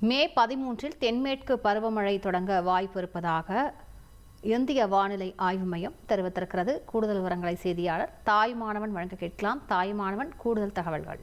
மே 13 தென்மேற்கு பருவமழை தொடங்க வாய்ப்பு இருப்பதாக இந்திய வானிலை ஆய்வு மையம் தெரிவித்திருக்கிறது. கூடுதல் விவரங்களை செய்தியாளர் தாயுமானவன் வழங்க கேட்கலாம். தாயுமானவன், கூடுதல் தகவல்கள்.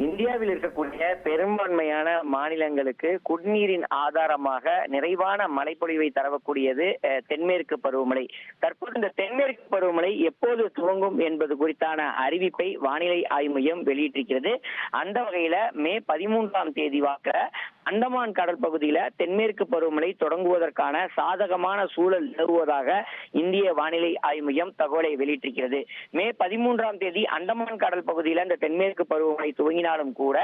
இந்தியாவில் இருக்கக்கூடிய பெரும்பான்மையான மாநிலங்களுக்கு குடிநீரின் ஆதாரமாக நிறைவான மழைப்பொழிவை தரக்கூடியது தென்மேற்கு பருவமழை. தற்போது இந்த தென்மேற்கு பருவமழை எப்போது துவங்கும் என்பது குறித்தான அறிவிப்பை வானிலை ஆய்வு மையம் வெளியிட்டிருக்கிறது. அந்த வகையில மே 13ஆம் தேதி வாக்கில் அந்தமான் கடல் பகுதியில தென்மேற்கு பருவமழை தொடங்குவதற்கான சாதகமான சூழல் நிலவுவதாக இந்திய வானிலை ஆய்வு மையம் தகவலை வெளியிட்டிருக்கிறது. மே 13ஆம் தேதி அந்தமான் கடல் பகுதியில இந்த தென்மேற்கு பருவமழை துவங்கினாலும் கூட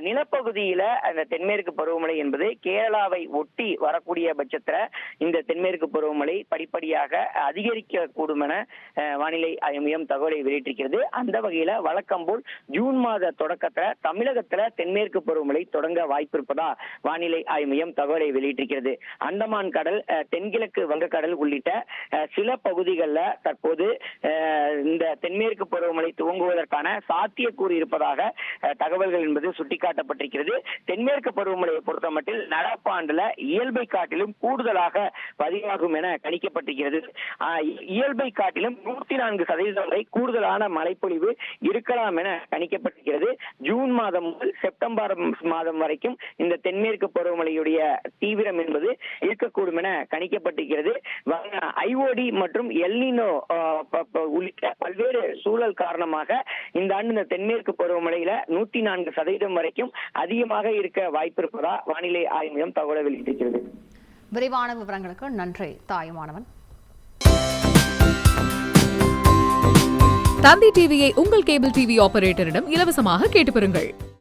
நிலப்பகுதியில அந்த தென்மேற்கு பருவமழை என்பது கேரளாவை ஒட்டி வரக்கூடிய பட்சத்துல இந்த தென்மேற்கு பருவமழை படிப்படியாக அதிகரிக்க கூடும் என வானிலை ஆய்வு மையம் தகவலை வெளியிட்டிருக்கிறது. அந்த வகையில வழக்கம் போல் ஜூன் மாத தொடக்கத்துல தமிழகத்துல தென்மேற்கு பருவமழை தொடங்க வாய்ப்பு இருப்பதா வானிலை ஆய்வு மையம் தகவலை வெளியிட்டிருக்கிறது. அந்தமான் கடல், தென்கிழக்கு வங்கக்கடல் உள்ளிட்ட சில பகுதிகளில் தற்போது இந்த தென்மேற்கு பருவமழை துவங்குவதற்கான சாத்தியக்கூறு இருப்பதாக தகவல்கள் என்பது சுட்டிக்காட்டப்பட்டிருக்கிறது. தென்மேற்கு பருவமழையை பொறுத்தமட்டில் நடப்பாண்டுல இயல்பை காட்டிலும் கூடுதலாக பதிவாகும் என கணிக்கப்பட்டிருக்கிறது. இயல்பை காட்டிலும் 104% வரை கூடுதலான மழைப்பொழிவு இருக்கலாம் என கணிக்கப்பட்டிருக்கிறது. ஜூன் மாதம் முதல் செப்டம்பர் மாதம் வரைக்கும் இந்த தென்மேற்கு பருவமழையுடைய தீவிரம் என்பது இருக்கக்கூடும் என கணிக்கப்பட்டிருக்கிறது. ஐஓடி மற்றும் எல்னினோ உள்ளிட்ட பல்வேறு சூழல் காரணமாக இந்த ஆண்டு இந்த தென்மேற்கு பருவமழையில 104% வரைக்கும் அதிகமாக இருக்க வாய்ப்பு இருப்பதா வானிலை ஆய்வு மையம் தகவலை வெளியிட்டிருக்கிறது. விரிவான விவரங்களுக்கு நன்றி தாயுமானவன். தந்தி டிவியை உங்கள் கேபிள் டிவி ஆபரேட்டரிடம் இலவசமாக கேட்டு பெறுங்கள்.